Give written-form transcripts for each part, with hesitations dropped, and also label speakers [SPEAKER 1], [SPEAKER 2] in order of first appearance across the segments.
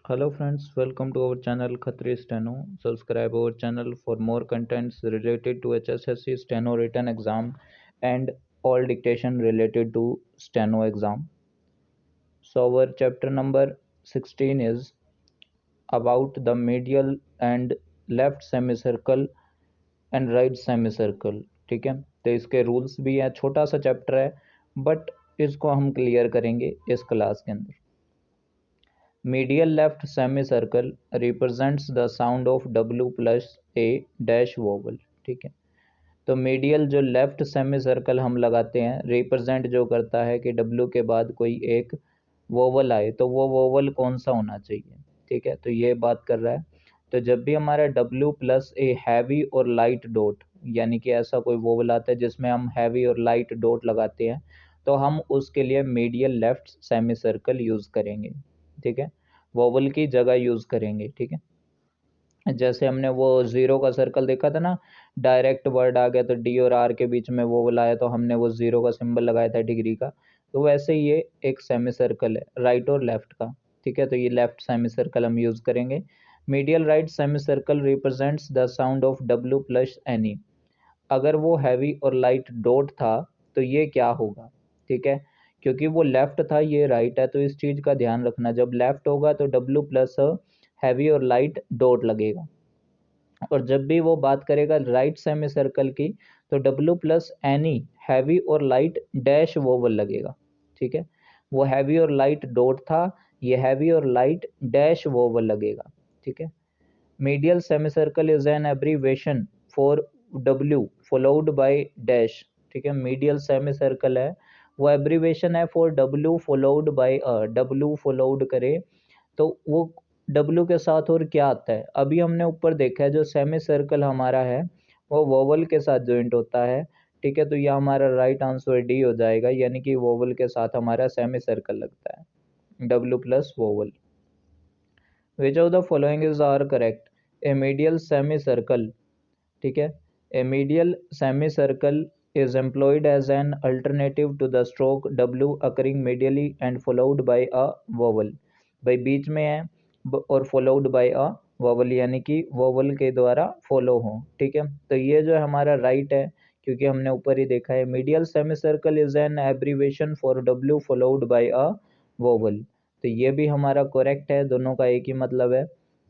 [SPEAKER 1] Hello friends, welcome to our channel Khatri Steno. Subscribe our channel for more contents related to HSSC Steno written exam and all dictation related to Steno exam. So our chapter number 16 is about the medial and left semicircle and right semicircle. ठीक है, तो इसके rules भी हैं, छोटा सा chapter है but इसको हम क्लियर करेंगे इस क्लास के अंदर। Medial left semicircle represents the sound of W plus a dash vowel। ठीक है, तो मीडियल जो लेफ्ट सेमी सर्कल हम लगाते हैं रिप्रेजेंट जो करता है कि W के बाद कोई एक वोवल आए तो वो वोवल कौन सा होना चाहिए। ठीक है, तो ये बात कर रहा है। तो जब भी हमारा W प्लस ए हैवी और लाइट डॉट यानी कि ऐसा कोई वोवल आता है जिसमें हम हैवी और लाइट डॉट लगाते हैं तो हम उसके लिए medial left semi circle use करेंगे। ठीक है, वोवल की जगह यूज़ करेंगे। ठीक है, जैसे हमने वो ज़ीरो का सर्कल देखा था ना, डायरेक्ट वर्ड आ गया तो डी और आर के बीच में वोवल आया तो हमने वो ज़ीरो का सिंबल लगाया था डिग्री का। तो वैसे ही ये एक सेमी सर्कल है राइट और लेफ्ट का। ठीक है, तो ये लेफ्ट सेमी सर्कल हम यूज़ करेंगे। Medial right semi circle represents the sound of W plus any. अगर वो हैवी और लाइट डॉट था तो ये क्या होगा। ठीक है, क्योंकि वो लेफ्ट था ये राइट है, तो इस चीज़ का ध्यान रखना, जब लेफ्ट होगा तो डब्ल्यू प्लस हैवी और लाइट डॉट लगेगा, और जब भी वो बात करेगा राइट सेमी सर्कल की तो डब्ल्यू प्लस एनी हैवी और लाइट डैश वोवल लगेगा। ठीक है, वो हैवी और लाइट डॉट था, ये हैवी और लाइट डैश वोवल लगेगा। ठीक है, medial semi circle is an abbreviation for W followed by dash. ठीक है, मीडियल सेमी सर्कल है वो एब्रीवेशन है for W followed by W followed करे तो वो डब्ल्यू के साथ और क्या आता है। अभी हमने ऊपर देखा है जो सेमी सर्कल हमारा है वो वोवल के साथ जॉइंट होता है। ठीक है, तो यह हमारा राइट आंसर डी हो जाएगा, यानी कि वोवल के साथ हमारा सेमी सर्कल लगता है W plus vowel. Which of the following is are correct. A medial semi circle. ठीक है, a medial semi circle is employed as an alternative to the stroke W occurring medially and followed by a vowel। भाई बीच में है और followed by a vowel यानी कि vowel के द्वारा follow हो। ठीक है, तो ये जो हमारा right है क्योंकि हमने ऊपर ही देखा है medial semicircle is an abbreviation for W followed by a vowel, तो ये भी हमारा correct है, दोनों का एक ही मतलब है।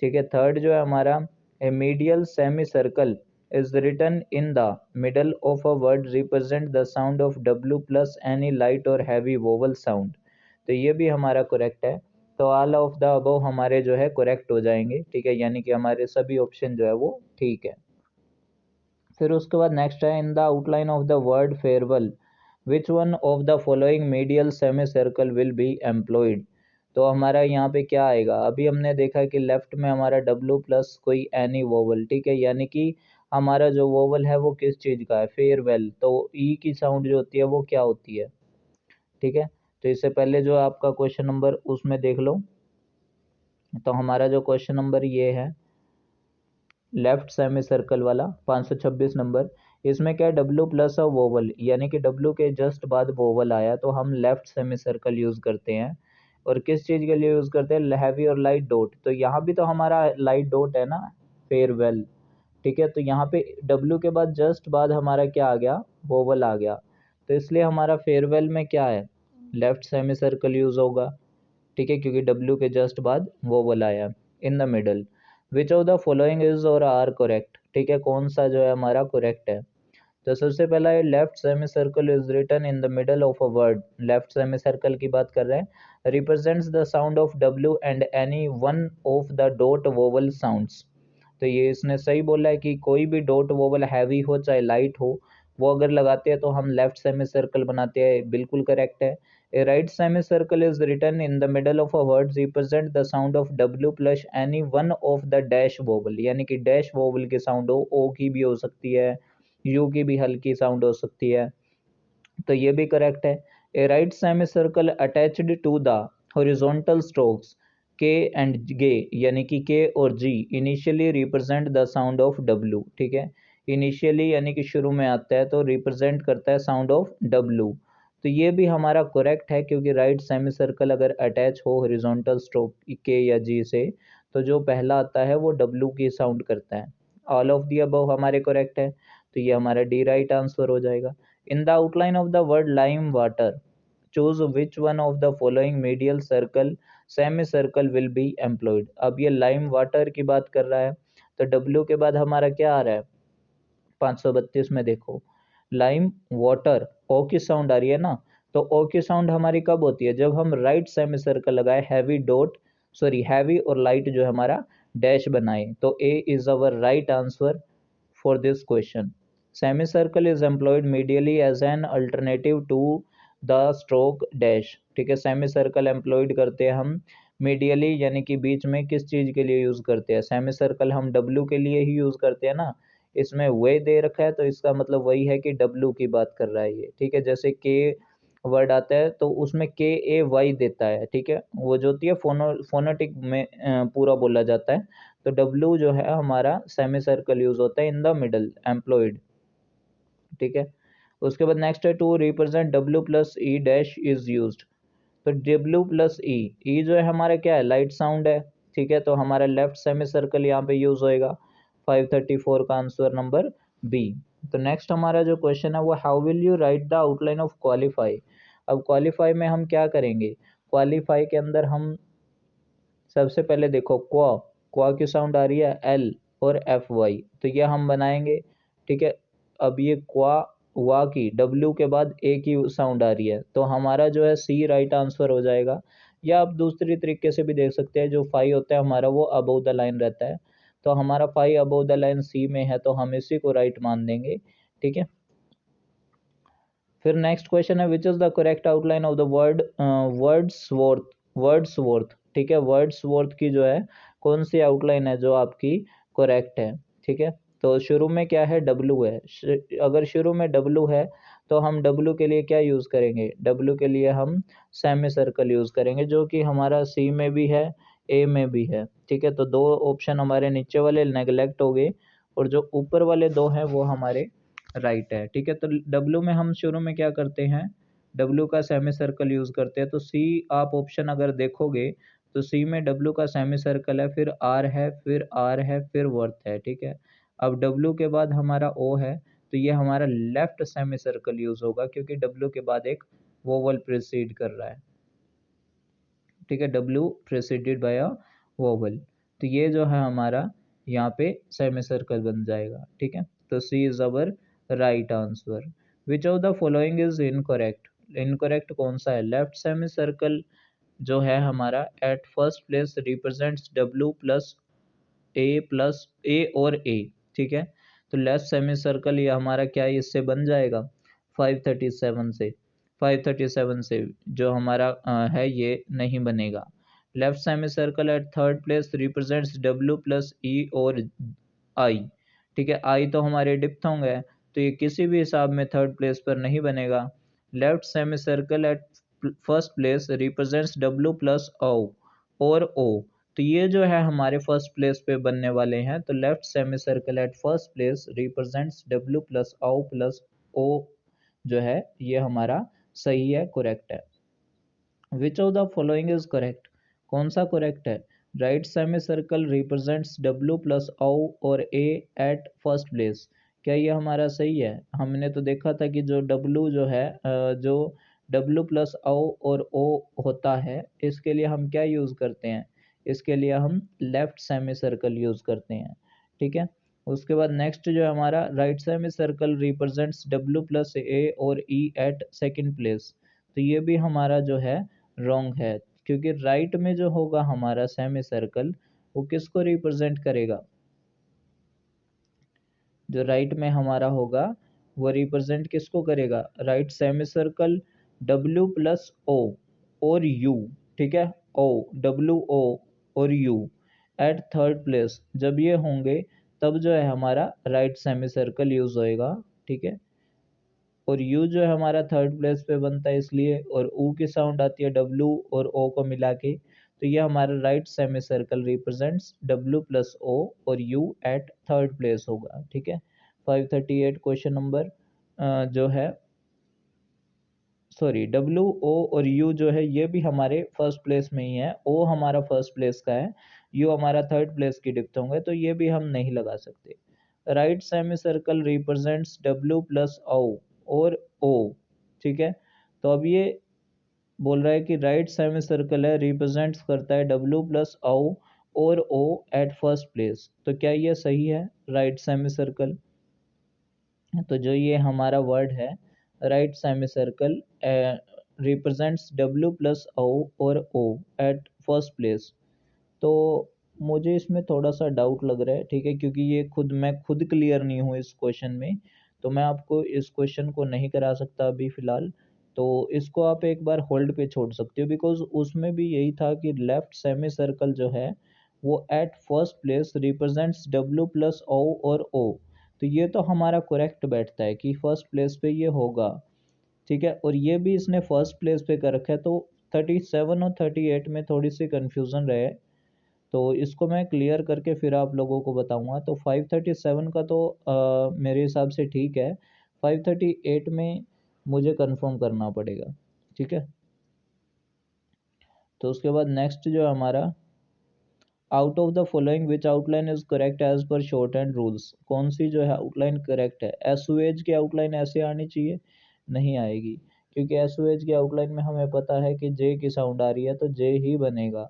[SPEAKER 1] ठीक है, थर्ड जो है हमारा a medial semicircle is written in the middle of a word represent the sound of W plus any light or heavy vowel sound, तो ये भी हमारा करेक्ट है। तो ऑल ऑफ द अबव हमारे जो है करेक्ट हो जाएंगे। ठीक है, यानी कि हमारे सभी ऑप्शन जो है वो ठीक है। फिर उसके बाद नेक्स्ट है in the outline of the word farewell which one of the following medial semi circle will be employed. तो हमारा यहाँ पे क्या आएगा, अभी हमने देखा कि लेफ्ट में हमारा डब्ल्यू प्लस कोई एनी वोवल। ठीक है, यानी कि हमारा जो वोवल है वो किस चीज़ का है, फेयरवेल, तो ई की साउंड जो होती है वो क्या होती है। ठीक है, तो इससे पहले जो आपका क्वेश्चन नंबर उसमें देख लो, तो हमारा जो क्वेश्चन नंबर ये है लेफ्ट सेमी सर्कल वाला 526 नंबर, इसमें क्या है डब्ल्यू प्लस और वोवल, यानी कि डब्ल्यू के जस्ट बाद वोवल आया तो हम लेफ्ट सेमी सर्कल यूज़ करते हैं। और किस चीज़ के लिए यूज़ करते हैं, हैवी और लाइट डॉट, तो यहाँ भी तो हमारा लाइट डॉट है ना, फेयरवेल। ठीक है, तो यहाँ पे डब्ल्यू के बाद जस्ट बाद हमारा क्या आ गया, वोवल आ गया, तो इसलिए हमारा फेयरवेल में क्या है, लेफ्ट सेमी सर्कल यूज़ होगा। ठीक है, क्योंकि डब्ल्यू के जस्ट बाद वोवल आया इन the middle. Which of the following is और आर करेक्ट। ठीक है, कौन सा जो है हमारा करेक्ट है। तो सबसे पहला है left semi circle is written in the middle of a word. Left semi circle की बात कर रहे हैं, represents the sound of W and any one of the dot vowel sounds. तो ये इसने सही बोला है कि कोई भी डॉट वोवल हैवी हो चाहे लाइट हो वो अगर लगाते हैं तो हम लेफ्ट सेमी सर्कल बनाते हैं, बिल्कुल करेक्ट है। A right semicircle is written in the middle of a word represent the sound of W plus any one of the dash vowel, यानी कि डैश वोवल की साउंड हो, ओ की भी हो सकती है, यू की भी हल्की साउंड हो सकती है, तो ये भी करेक्ट है। A right semicircle attached to the horizontal strokes K and G यानी कि K और G initially represent the sound of W। ठीक है, इनिशियली यानी कि शुरू में आता है तो रिप्रेजेंट करता है साउंड ऑफ W। तो ये भी हमारा करेक्ट है, क्योंकि राइट सेमी सर्कल अगर अटैच हो हॉरिजॉन्टल स्ट्रोक के या जी से, तो जो पहला आता है वो डब्ल्यू की साउंड करता है। ऑल ऑफ दी अबव हमारे करेक्ट है, तो ये हमारा डी राइट आंसर हो जाएगा। In the outline of the word lime water choose which one of the following medial circle semi circle will be employed. अब ये लाइम वाटर की बात कर रहा है, तो डब्ल्यू के बाद हमारा क्या आ रहा है 532 में, देखो लाइम वाटर, ओ की साउंड आ रही है ना, तो ओ की साउंड हमारी कब होती है, जब हम राइट सेमी सर्कल लगाए, हैवी डॉट, सॉरी हैवी और लाइट जो हमारा डैश बनाए, तो A is our right answer for this question. Semi circle is employed medially as an alternative to the stroke dash. ठीक है, सेमी सर्कल एम्प्लॉयड करते हैं हम मीडियली, यानी कि बीच में, किस चीज के लिए यूज करते हैं, सेमी सर्कल हम डब्ल्यू के लिए ही यूज करते हैं ना, इसमें वे दे रखा है तो इसका मतलब वही है कि डब्ल्यू की बात कर रहा है ये। ठीक है, जैसे के वर्ड आता है तो उसमें के ए वाई देता है, ठीक है, वो जो होती है फोनेटिक में पूरा बोला जाता है, तो डब्ल्यू जो है हमारा सेमी सर्कल यूज होता है इन द मिडल एम्प्लॉयड। ठीक है, उसके बाद नेक्स्ट है to represent W plus E dash is use. तो डब्ल्यू प्लस ई, ई जो है हमारा क्या है, लाइट साउंड है। ठीक है, तो हमारा लेफ्ट सेमी सर्कल यहाँ पे यूज होएगा। 534 का आंसर नंबर बी। तो नेक्स्ट हमारा जो क्वेश्चन है वो how will you right the outline of qualify. अब क्वालिफाई में हम क्या करेंगे, क्वालिफाई के अंदर हम सबसे पहले देखो क्वा की साउंड आ रही है एल और एफ वाई, तो ये हम बनाएंगे। ठीक है, अब ये क्वा वा की डब्ल्यू के बाद ए की साउंड आ रही है, तो हमारा जो है सी राइट आंसर हो जाएगा। या आप दूसरी तरीके से भी देख सकते हैं, जो फाइव होता है हमारा वो अबव द लाइन रहता है, तो हमारा फाइव अबव द लाइन सी में है, तो हम इसी को राइट मान देंगे। ठीक है, फिर नेक्स्ट क्वेश्चन है which is the correct outline of the word Wordsworth. Wordsworth, ठीक है, वर्ड्सवर्थ की जो है कौन सी आउटलाइन है जो आपकी करेक्ट है। ठीक है, तो शुरू में क्या है, डब्लू है। अगर शुरू में डब्लू है तो हम डब्लू के लिए क्या यूज करेंगे, डब्लू के लिए हम सेमी सर्कल यूज करेंगे, जो कि हमारा सी में भी है, ए में भी है। ठीक है, तो दो ऑप्शन हमारे नीचे वाले नेगलेक्ट हो गए, और जो ऊपर वाले दो हैं वो हमारे राइट है। ठीक है, तो डब्ल्यू में हम शुरू में क्या करते हैं, डब्ल्यू का सेमी सर्कल यूज करते हैं, तो सी आप ऑप्शन अगर देखोगे तो सी में डब्ल्यू का सेमी सर्कल है, फिर आर है, फिर आर है, फिर वर्थ है। ठीक है, अब डब्ल्यू के बाद हमारा ओ है, तो ये हमारा लेफ्ट सेमी सर्कल यूज होगा, क्योंकि डब्ल्यू के बाद एक वोवल प्रिसीड कर रहा है। ठीक है, W preceded by a vowel, तो ये जो है हमारा यहाँ पे सेमी सर्कल बन जाएगा। ठीक है, तो C is our right answer. Which of the following is incorrect. Incorrect कौन सा है, लेफ्ट सेमी सर्कल जो है हमारा at first place represents W plus A और ए। ठीक है, तो लेफ्ट सेमी सर्कल ये हमारा क्या है, इससे बन जाएगा 537 से। 537 से जो हमारा है ये नहीं बनेगा। Left semi circle at third place represents W plus E और आई। ठीक है, आई तो हमारे डिप्थोंग है, तो ये किसी भी हिसाब में थर्ड प्लेस पर नहीं बनेगा। Left semi circle at first place represents W plus O और ओ, तो ये जो है हमारे फर्स्ट प्लेस पे बनने वाले हैं, तो left semi circle at first place represents W plus O जो है ये हमारा सही है, करेक्ट है। Which of the following is correct, कौन सा करेक्ट है, right semi circle represents W plus O और ए एट फर्स्ट प्लेस, क्या ये हमारा सही है। हमने तो देखा था कि जो डब्ल्यू जो है जो डब्ल्यू प्लस ओ और ओ होता है, इसके लिए हम क्या यूज़ करते हैं, इसके लिए हम लेफ्ट सेमी सर्कल यूज़ करते हैं। ठीक है, उसके बाद नेक्स्ट जो है हमारा right semi circle represents W plus A और ई एट सेकेंड प्लेस, तो ये भी हमारा जो है रॉन्ग है, क्योंकि राइट में जो होगा हमारा सेमी सर्कल वो किसको रिप्रेजेंट करेगा, जो राइट में हमारा होगा वो रिप्रेजेंट किसको करेगा, right semi circle W plus O और यू। ठीक है, ओ डब्ल्यू ओ और यू एट थर्ड प्लेस, जब ये होंगे तब जो है हमारा राइट सेमी सर्कल यूज होएगा। ठीक है, और यू जो है हमारा थर्ड प्लेस पे बनता है इसलिए, और ऊ की साउंड आती है डब्ल्यू और ओ को मिला के, तो ये हमारा right semi circle represents W plus O और यू एट थर्ड प्लेस होगा। ठीक है, 538 क्वेश्चन नंबर जो है सॉरी, डब्ल्यू ओ और यू जो है ये भी हमारे फर्स्ट प्लेस में ही है। ओ हमारा फर्स्ट प्लेस का है, यू हमारा थर्ड प्लेस की डिप्थोंग है, तो ये भी हम नहीं लगा सकते। Right semi circle represents W plus O और ओ। ठीक है, तो अब ये बोल रहा है कि राइट सेमी सर्कल है, रिप्रेजेंट्स करता है डब्ल्यू प्लस ओ और ओ एट फर्स्ट प्लेस। तो क्या ये सही है? राइट सेमी सर्कल, तो जो ये हमारा वर्ड है right semi circle represents W plus O और ओ एट फर्स्ट प्लेस। तो मुझे इसमें थोड़ा सा डाउट लग रहा है, ठीक है, क्योंकि ये मैं खुद क्लियर नहीं हूँ इस क्वेश्चन में, तो मैं आपको इस क्वेश्चन को नहीं करा सकता अभी फ़िलहाल। तो इसको आप एक बार होल्ड पे छोड़ सकते हो, बिकॉज उसमें भी यही था कि लेफ्ट सेमी सर्कल जो है वो at first place represents W plus O और ओ। तो ये तो हमारा करेक्ट बैठता है कि फर्स्ट प्लेस पे ये होगा। ठीक है, और ये भी इसने फर्स्ट प्लेस पे कर रखा है, तो 37 और 38 में थोड़ी सी कन्फ्यूज़न रहे, तो इसको मैं क्लियर करके फिर आप लोगों को बताऊंगा। तो 537 का तो मेरे हिसाब से ठीक है, 538 में मुझे कंफर्म करना पड़ेगा। ठीक है, तो उसके बाद नेक्स्ट जो हमारा, out of the following which outline is correct as per shorthand rules. कौन सी जो है आउटलाइन करेक्ट है? एस ओ एच की आउटलाइन ऐसे आनी चाहिए, नहीं आएगी, क्योंकि एस ओ एच की आउटलाइन में हमें पता है कि जे की साउंड आ रही है, तो जे ही बनेगा।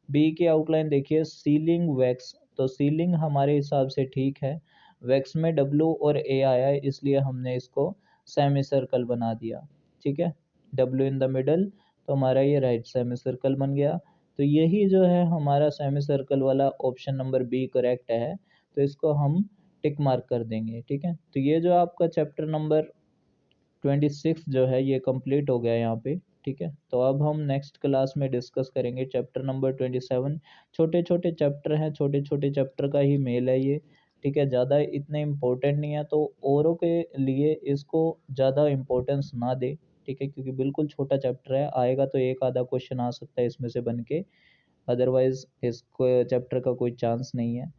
[SPEAKER 1] बी की आउटलाइन देखिए, सीलिंग वैक्स, तो सीलिंग हमारे हिसाब से ठीक है। वैक्स में डब्लू और ए आया है, इसलिए हमने इसको सेमी सर्कल बना दिया। ठीक है, डब्लू इन द मिडल, तो हमारा ये राइट सेमी सर्कल बन गया। तो यही जो है हमारा सेमी सर्कल वाला ऑप्शन नंबर बी करेक्ट है, तो इसको हम टिक मार्क कर देंगे। ठीक है, तो ये जो आपका चैप्टर नंबर 26 जो है ये कंप्लीट हो गया यहाँ पे। ठीक है, तो अब हम नेक्स्ट क्लास में डिस्कस करेंगे चैप्टर नंबर 27। छोटे छोटे चैप्टर हैं, छोटे छोटे चैप्टर का ही मेल है ये। ठीक है, ज़्यादा इतने इम्पोर्टेंट नहीं है, तो औरों के लिए इसको ज़्यादा इम्पोर्टेंस ना दे। ठीक है, क्योंकि बिल्कुल छोटा चैप्टर है, आएगा तो एक आधा क्वेश्चन आ सकता है इसमें से बन के, अदरवाइज इसको चैप्टर का कोई चांस नहीं है।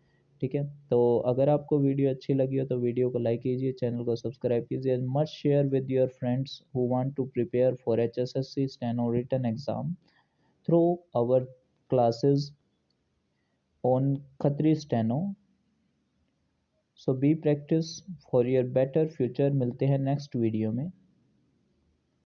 [SPEAKER 1] ठीक है, तो अगर आपको वीडियो अच्छी लगी हो तो वीडियो को लाइक कीजिए, चैनल को सब्सक्राइब कीजिए, must share with your friends who want to prepare for HSSC steno written exam through our classes on Khatri steno. So be practice for your better future. मिलते हैं नेक्स्ट वीडियो में।